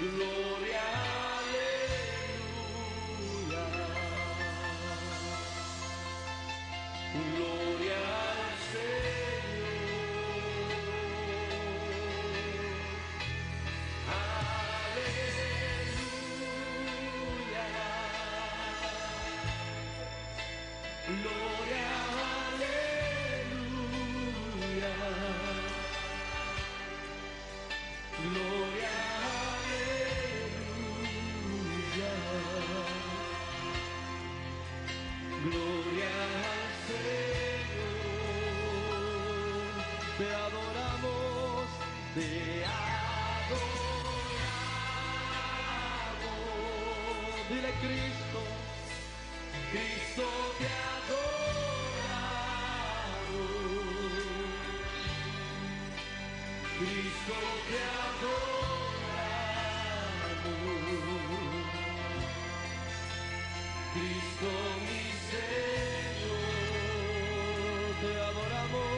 Gloria, aleluya. Gloria al Señor. Aleluya. Gloria, aleluya. Gloria, aleluya. Gloria al Señor. Te adoramos, te adoramos. Dile Cristo, Cristo te adoramos. Cristo te adoramos. Cristo mi Señor, te adoramos.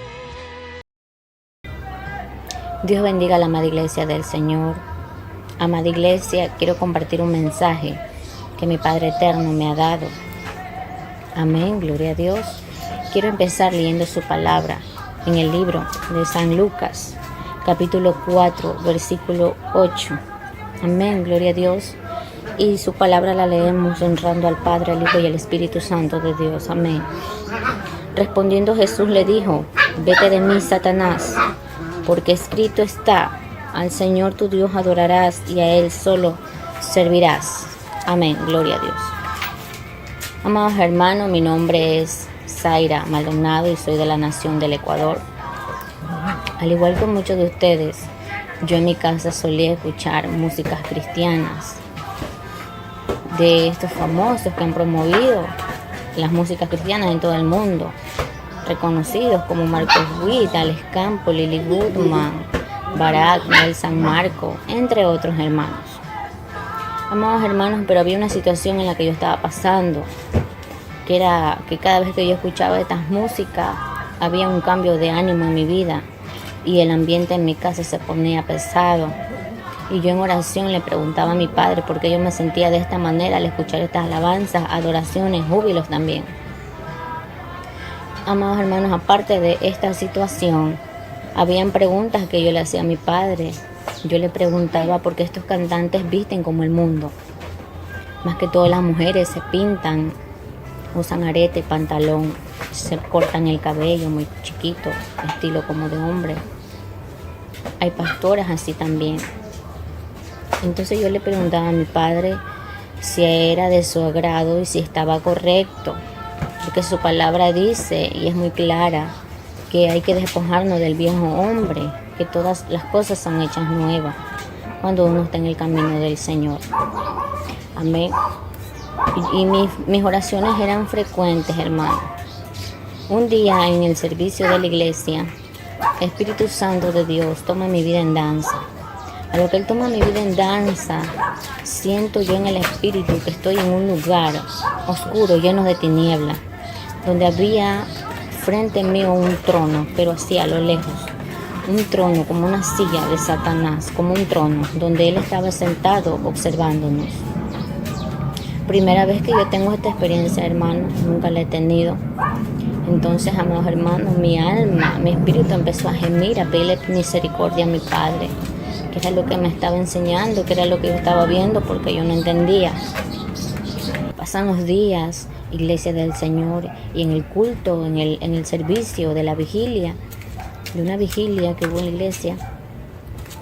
Dios bendiga a la amada iglesia del Señor. Amada iglesia, quiero compartir un mensaje que mi Padre Eterno me ha dado. Amén, gloria a Dios. Quiero empezar leyendo su palabra en el libro de San Lucas, capítulo 4, versículo 8. Amén, gloria a Dios. Y su palabra la leemos honrando al Padre, al Hijo y al Espíritu Santo de Dios. Amén. Respondiendo Jesús le dijo: vete de mí, Satanás, porque escrito está: al Señor tu Dios adorarás y a Él solo servirás. Amén, gloria a Dios. Amados hermanos, mi nombre es Zaira Maldonado y soy de la nación del Ecuador. Al igual que muchos de ustedes, yo en mi casa solía escuchar músicas cristianas de estos famosos que han promovido las músicas cristianas en todo el mundo, reconocidos como Marcos Witt, Alex Campos, Lily Goodman, Barak, Mel San Marco, entre otros hermanos. Amados hermanos, pero había una situación en la que yo estaba pasando, que era que cada vez que yo escuchaba estas músicas había un cambio de ánimo en mi vida y el ambiente en mi casa se ponía pesado. Y yo en oración le preguntaba a mi Padre por qué yo me sentía de esta manera al escuchar estas alabanzas, adoraciones, júbilos también. Amados hermanos, aparte de esta situación, habían preguntas que yo le hacía a mi Padre. Yo le preguntaba por qué estos cantantes visten como el mundo. Más que todas las mujeres se pintan, usan arete, pantalón, se cortan el cabello muy chiquito, estilo como de hombre. Hay pastoras así también. Entonces yo le preguntaba a mi Padre si era de su agrado y si estaba correcto, porque su palabra dice, y es muy clara, que hay que despojarnos del viejo hombre, que todas las cosas son hechas nuevas cuando uno está en el camino del Señor. Amén. Y mis oraciones eran frecuentes, hermano. Un día en el servicio de la iglesia, Espíritu Santo de Dios toma mi vida en danza. A lo que Él toma mi vida en danza, siento yo en el Espíritu que estoy en un lugar oscuro, lleno de tinieblas, donde había frente mío un trono, pero así a lo lejos. Un trono como una silla de Satanás, como un trono, donde Él estaba sentado observándonos. Primera vez que yo tengo esta experiencia, hermano, nunca la he tenido. Entonces, amados hermanos, mi alma, mi espíritu empezó a gemir, a pedirle misericordia a mi Padre, que era lo que me estaba enseñando, que era lo que yo estaba viendo, porque yo no entendía. Pasan los días, iglesia del Señor, y en el culto, en el servicio de la vigilia, de una vigilia que hubo en la iglesia,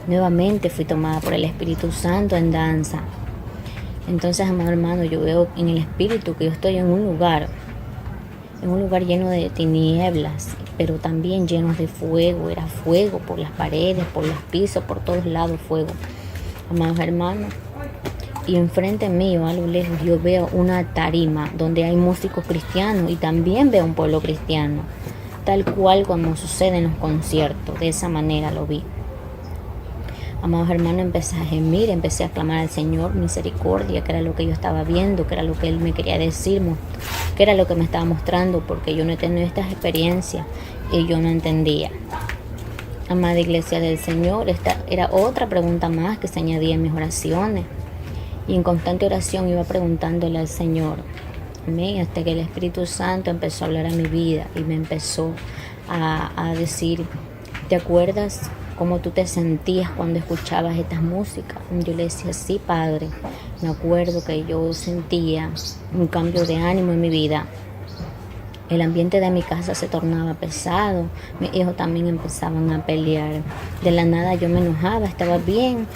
nuevamente fui tomada por el Espíritu Santo en danza. Entonces, amado hermano, yo veo en el Espíritu que yo estoy en un lugar lleno de tinieblas, pero también lleno de fuego. Era fuego por las paredes, por los pisos, por todos lados fuego. Amados hermanos, y enfrente mío, a lo lejos, yo veo una tarima donde hay músicos cristianos y también veo un pueblo cristiano, tal cual como sucede en los conciertos. De esa manera lo vi. Amados hermanos, empecé a gemir, empecé a clamar al Señor misericordia, que era lo que yo estaba viendo, que era lo que Él me quería decir, que era lo que me estaba mostrando, porque yo no he tenido estas experiencias y yo no entendía. Amada Iglesia del Señor, esta era otra pregunta más que se añadía en mis oraciones. Y en constante oración iba preguntándole al Señor. Amén. Hasta que el Espíritu Santo empezó a hablar a mi vida y me empezó a decir, ¿te acuerdas cómo tú te sentías cuando escuchabas estas músicas? Yo le decía, sí, Padre. Me acuerdo que yo sentía un cambio de ánimo en mi vida. El ambiente de mi casa se tornaba pesado. Mis hijos también empezaban a pelear. De la nada yo me enojaba, estaba bien.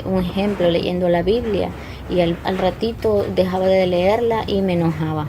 Un ejemplo, leyendo la Biblia. Y al ratito dejaba de leerla y me enojaba.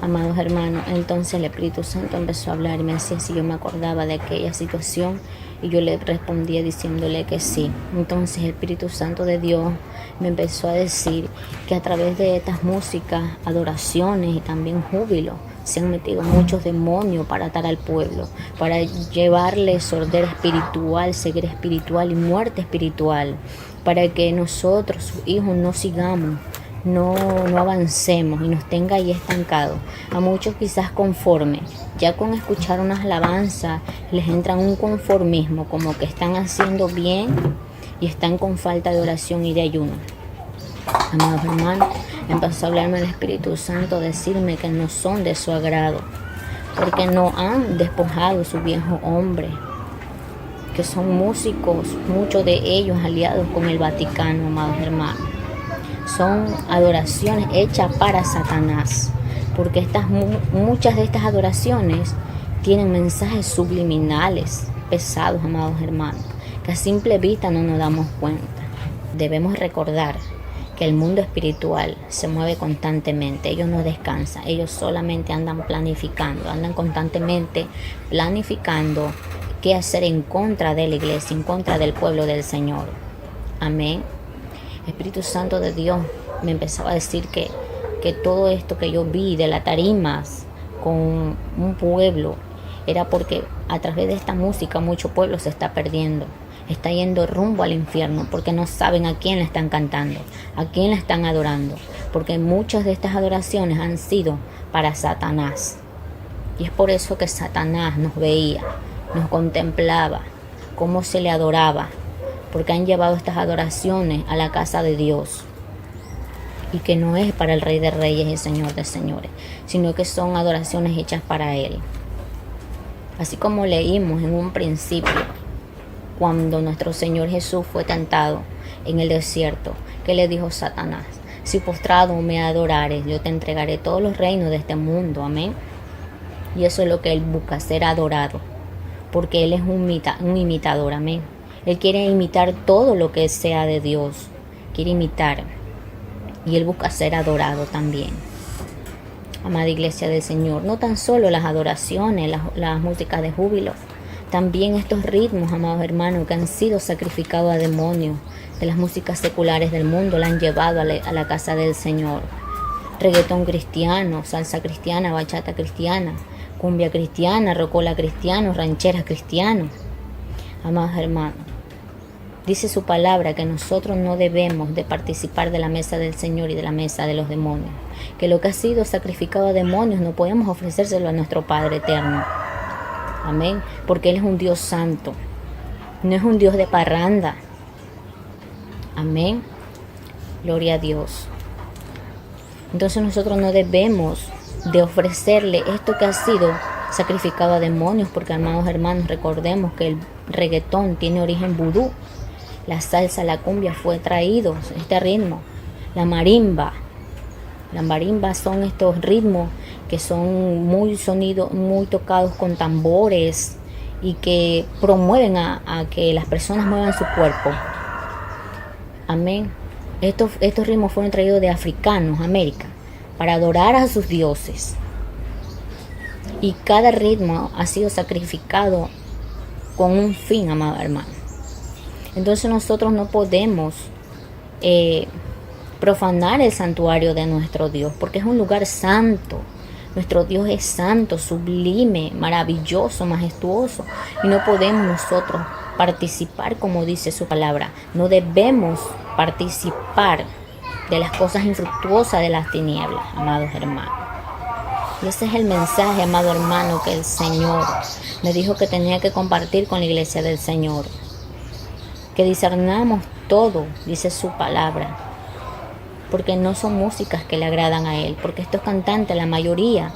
Amados hermanos, entonces el Espíritu Santo empezó a hablar y me decía si yo me acordaba de aquella situación. Y yo le respondía diciéndole que sí. Entonces el Espíritu Santo de Dios me empezó a decir que a través de estas músicas, adoraciones y también júbilo, se han metido muchos demonios para atar al pueblo, para llevarle sordera espiritual, ceguera espiritual y muerte espiritual, para que nosotros, sus hijos, no sigamos, no avancemos y nos tenga ahí estancados. A muchos quizás conforme, ya con escuchar unas alabanzas, les entra un conformismo, como que están haciendo bien y están con falta de oración y de ayuno. Amados hermanos, empezó a hablarme el Espíritu Santo, a decirme que no son de su agrado, porque no han despojado su viejo hombre, que son músicos, muchos de ellos aliados con el Vaticano, amados hermanos. Son adoraciones hechas para Satanás, porque muchas de estas adoraciones tienen mensajes subliminales, pesados, amados hermanos, que a simple vista no nos damos cuenta. Debemos recordar que el mundo espiritual se mueve constantemente, ellos no descansan, ellos solamente andan planificando, andan constantemente planificando qué hacer en contra de la iglesia, en contra del pueblo del Señor. Amén. El Espíritu Santo de Dios me empezaba a decir que todo esto que yo vi de las tarimas con un pueblo era porque a través de esta música mucho pueblo se está perdiendo. Está yendo rumbo al infierno porque no saben a quién le están cantando, a quién le están adorando, porque muchas de estas adoraciones han sido para Satanás. Y es por eso que Satanás nos veía, nos contemplaba, cómo se le adoraba, porque han llevado estas adoraciones a la casa de Dios. Y que no es para el Rey de Reyes y Señor de Señores, sino que son adoraciones hechas para Él. Así como leímos en un principio, cuando nuestro Señor Jesús fue tentado en el desierto, que le dijo Satanás, si postrado me adorares, yo te entregaré todos los reinos de este mundo, amén. Y eso es lo que Él busca, ser adorado, porque Él es un imitador, amén. Él quiere imitar todo lo que sea de Dios, quiere imitar, y Él busca ser adorado también. Amada Iglesia del Señor, no tan solo las adoraciones, las músicas de júbilo, también estos ritmos, amados hermanos, que han sido sacrificados a demonios de las músicas seculares del mundo, la han llevado a la casa del Señor. Reggaetón cristiano, salsa cristiana, bachata cristiana, cumbia cristiana, rocola cristiano, rancheras cristianos. Amados hermanos, dice su palabra que nosotros no debemos de participar de la mesa del Señor y de la mesa de los demonios. Que lo que ha sido sacrificado a demonios no podemos ofrecérselo a nuestro Padre eterno. Amén. Porque Él es un Dios santo. No es un Dios de parranda. Amén. Gloria a Dios. Entonces nosotros no debemos de ofrecerle esto que ha sido sacrificado a demonios, porque amados hermanos, recordemos que el reggaetón tiene origen vudú. La salsa, la cumbia fue traído, este ritmo. La marimba son estos ritmos que son muy sonidos, muy tocados con tambores y que promueven a que las personas muevan su cuerpo. Amén. Estos ritmos fueron traídos de africanos, América, para adorar a sus dioses. Y cada ritmo ha sido sacrificado con un fin, amado hermano. Entonces nosotros no podemos profanar el santuario de nuestro Dios, porque es un lugar santo. Nuestro Dios es santo, sublime, maravilloso, majestuoso. Y no podemos nosotros participar, como dice su palabra. No debemos participar de las cosas infructuosas de las tinieblas, amados hermanos. Y ese es el mensaje, amado hermano, que el Señor me dijo que tenía que compartir con la iglesia del Señor. Que discernamos todo, dice su palabra. Porque no son músicas que le agradan a Él. Porque estos cantantes, la mayoría,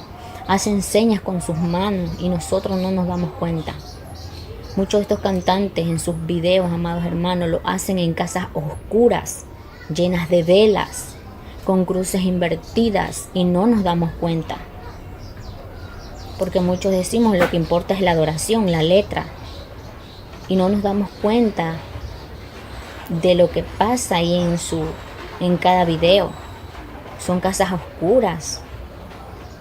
hacen señas con sus manos y nosotros no nos damos cuenta. Muchos de estos cantantes en sus videos, amados hermanos, lo hacen en casas oscuras, llenas de velas, con cruces invertidas y no nos damos cuenta. Porque muchos decimos lo que importa es la adoración, la letra. Y no nos damos cuenta de lo que pasa ahí en cada video. Son casas oscuras,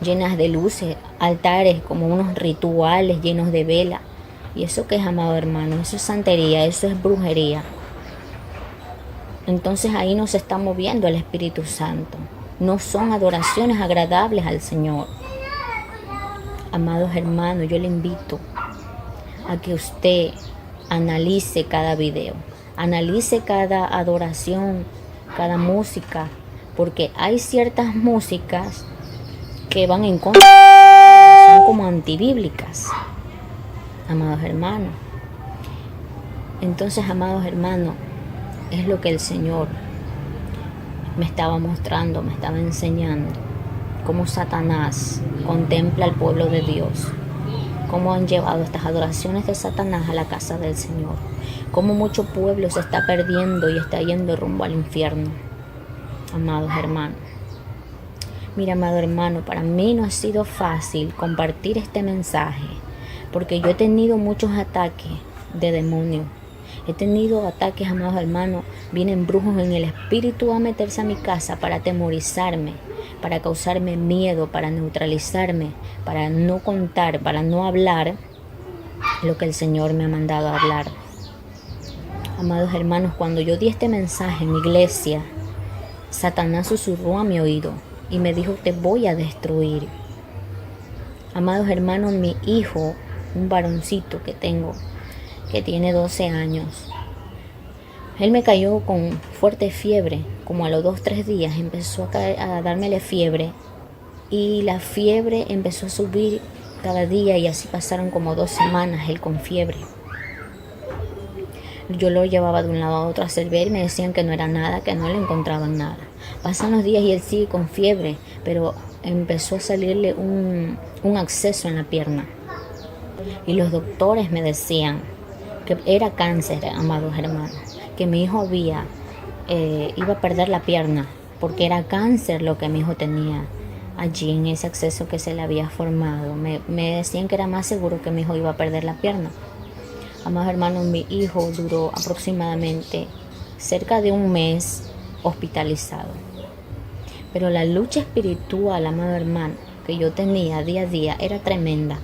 llenas de luces, altares como unos rituales llenos de vela. ¿Y eso qué es, amado hermano? Eso es santería, eso es brujería. Entonces ahí no se está moviendo el Espíritu Santo. No son adoraciones agradables al Señor. Amados hermanos, yo le invito a que usted analice cada video, analice cada adoración, cada música, porque hay ciertas músicas que van en contra, son como antibíblicas, amados hermanos. Entonces, amados hermanos, es lo que el Señor me estaba mostrando, me estaba enseñando, cómo Satanás contempla al pueblo de Dios, cómo han llevado estas adoraciones de Satanás a la casa del Señor, cómo mucho pueblo se está perdiendo y está yendo rumbo al infierno, amados hermanos. Mira, amado hermano, para mí no ha sido fácil compartir este mensaje, porque yo he tenido muchos ataques de demonios. He tenido ataques, amados hermanos, vienen brujos en el espíritu a meterse a mi casa para atemorizarme, para causarme miedo, para neutralizarme, para no contar, para no hablar lo que el Señor me ha mandado a hablar. Amados hermanos, cuando yo di este mensaje en mi iglesia, Satanás susurró a mi oído y me dijo: te voy a destruir. Amados hermanos, mi hijo, un varoncito que tengo, que tiene 12 años, él me cayó con fuerte fiebre. Como a los 2-3 días empezó a dármele fiebre, y la fiebre empezó a subir cada día, y así pasaron como 2 semanas él con fiebre. Yo lo llevaba de un lado a otro a hacer ver y me decían que no era nada, que no le encontraban nada. Pasan los días y él sigue con fiebre, pero empezó a salirle un absceso en la pierna. Y los doctores me decían que era cáncer, amados hermanos, que mi hijo iba a perder la pierna, porque era cáncer lo que mi hijo tenía allí en ese absceso que se le había formado. Me decían que era más seguro que mi hijo iba a perder la pierna. Amados hermanos, mi hijo duró aproximadamente cerca de 1 mes hospitalizado. Pero la lucha espiritual, amado hermano, que yo tenía día a día era tremenda.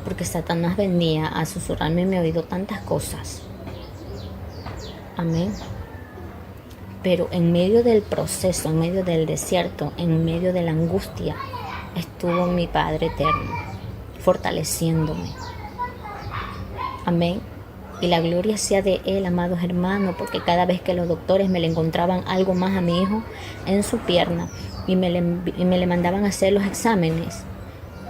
Porque Satanás venía a susurrarme en mi oído tantas cosas. Amén. Pero en medio del proceso, en medio del desierto, en medio de la angustia, estuvo mi Padre eterno, fortaleciéndome. Amén. Y la gloria sea de Él, amados hermanos, porque cada vez que los doctores me le encontraban algo más a mi hijo en su pierna y me le mandaban a hacer los exámenes,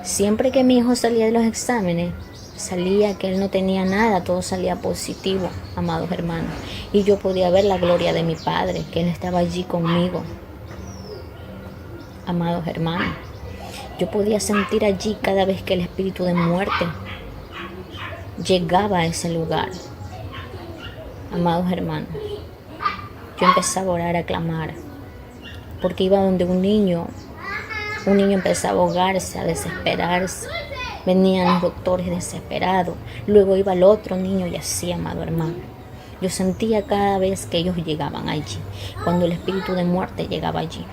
siempre que mi hijo salía de los exámenes, salía que él no tenía nada, todo salía positivo, amados hermanos. Y yo podía ver la gloria de mi Padre, que Él estaba allí conmigo. Amados hermanos, yo podía sentir allí cada vez que el espíritu de muerte llegaba a ese lugar. Amados hermanos, yo empezaba a orar, a clamar, porque iba donde un niño empezaba a ahogarse, a desesperarse. Venían los doctores desesperados. Luego iba el otro niño y así, amado hermano. Yo sentía cada vez que ellos llegaban allí, cuando el espíritu de muerte llegaba allí.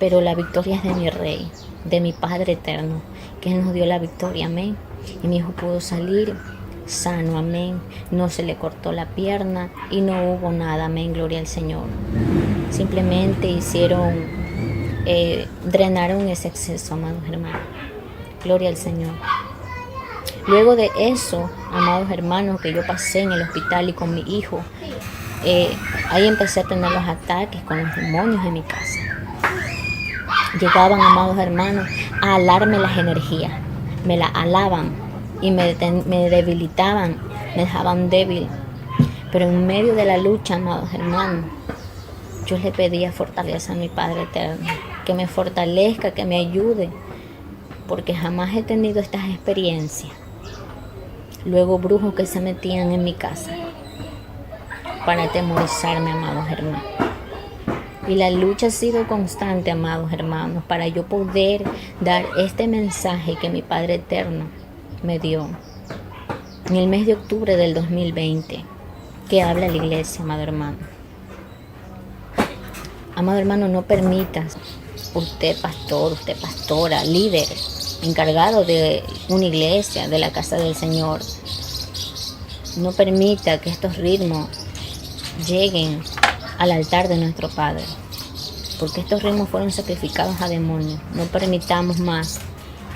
Pero la victoria es de mi Rey, de mi Padre eterno, que Él nos dio la victoria, amén. Y mi hijo pudo salir sano, amén. No se le cortó la pierna y no hubo nada, amén, gloria al Señor. Simplemente drenaron ese exceso, amados hermanos. Gloria al Señor. Luego de eso, amados hermanos, que yo pasé en el hospital y con mi hijo, ahí empecé a tener los ataques con los demonios en mi casa. llegaban, amados hermanos, a alarme las energías, me la alaban y me debilitaban, me dejaban débil. Pero en medio de la lucha, amados hermanos, yo le pedía fortaleza a mi Padre Eterno, que me fortalezca, que me ayude, porque jamás he tenido estas experiencias. Luego brujos que se metían en mi casa para atemorizarme, amados hermanos. Y la lucha ha sido constante, amados hermanos, para yo poder dar este mensaje que mi Padre Eterno me dio en el mes de octubre del 2020, que habla la iglesia, amado hermano. Amado hermano, no permitas, usted pastor, usted pastora, líder, encargado de una iglesia, de la casa del Señor, no permita que estos ritmos lleguen al altar de nuestro Padre, porque estos ritmos fueron sacrificados a demonios. No permitamos más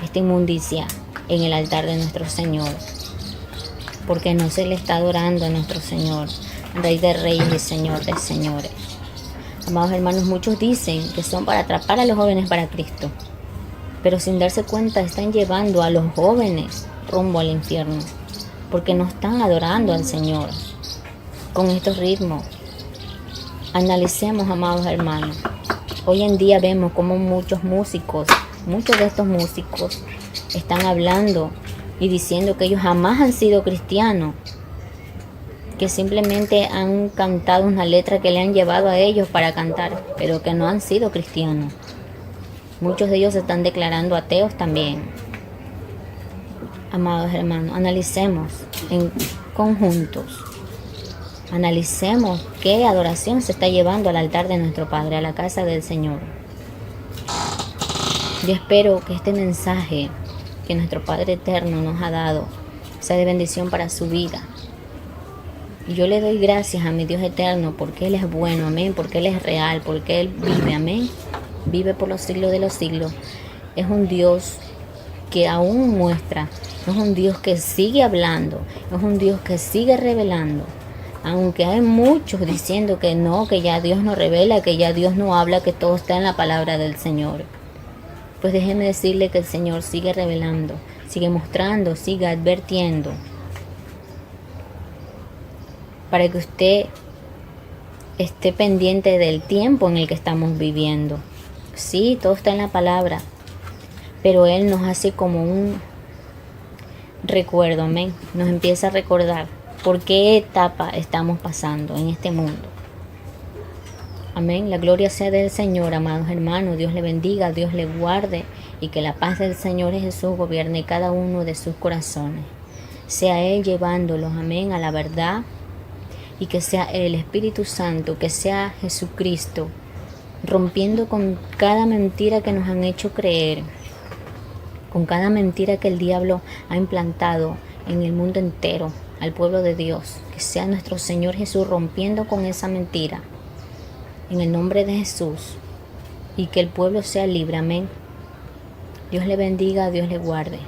esta inmundicia en el altar de nuestro Señor, porque no se le está adorando a nuestro Señor, Rey de Reyes y Señor de Señores. Amados hermanos, muchos dicen que son para atrapar a los jóvenes para Cristo, pero sin darse cuenta están llevando a los jóvenes rumbo al infierno, porque no están adorando al Señor con estos ritmos. Analicemos, amados hermanos. Hoy en día vemos como muchos de estos músicos están hablando y diciendo que ellos jamás han sido cristianos, que simplemente han cantado una letra que le han llevado a ellos para cantar, pero que no han sido cristianos. Muchos de ellos se están declarando ateos también. Amados hermanos, analicemos en conjuntos. Analicemos qué adoración se está llevando al altar de nuestro Padre, a la casa del Señor. Yo espero que este mensaje que nuestro Padre Eterno nos ha dado sea de bendición para su vida. Y yo le doy gracias a mi Dios Eterno porque Él es bueno, amén, porque Él es real, porque Él vive, amén. Vive por los siglos de los siglos. Es un Dios que aún muestra, es un Dios que sigue hablando, es un Dios que sigue revelando. Aunque hay muchos diciendo que no, que ya Dios no revela, que ya Dios no habla, que todo está en la palabra del Señor. Pues déjeme decirle que el Señor sigue revelando, sigue mostrando, sigue advirtiendo. Para que usted esté pendiente del tiempo en el que estamos viviendo. Sí, todo está en la palabra, pero Él nos hace como un recuerdo, amén. Nos empieza a recordar por qué etapa estamos pasando en este mundo. Amén. La gloria sea del Señor, amados hermanos. Dios le bendiga, Dios le guarde y que la paz del Señor Jesús gobierne cada uno de sus corazones. Sea Él llevándolos, amén, a la verdad y que sea el Espíritu Santo, que sea Jesucristo, rompiendo con cada mentira que nos han hecho creer, con cada mentira que el diablo ha implantado en el mundo entero, al pueblo de Dios. Que sea nuestro Señor Jesús rompiendo con esa mentira, en el nombre de Jesús, y que el pueblo sea libre, amén. Dios le bendiga, Dios le guarde.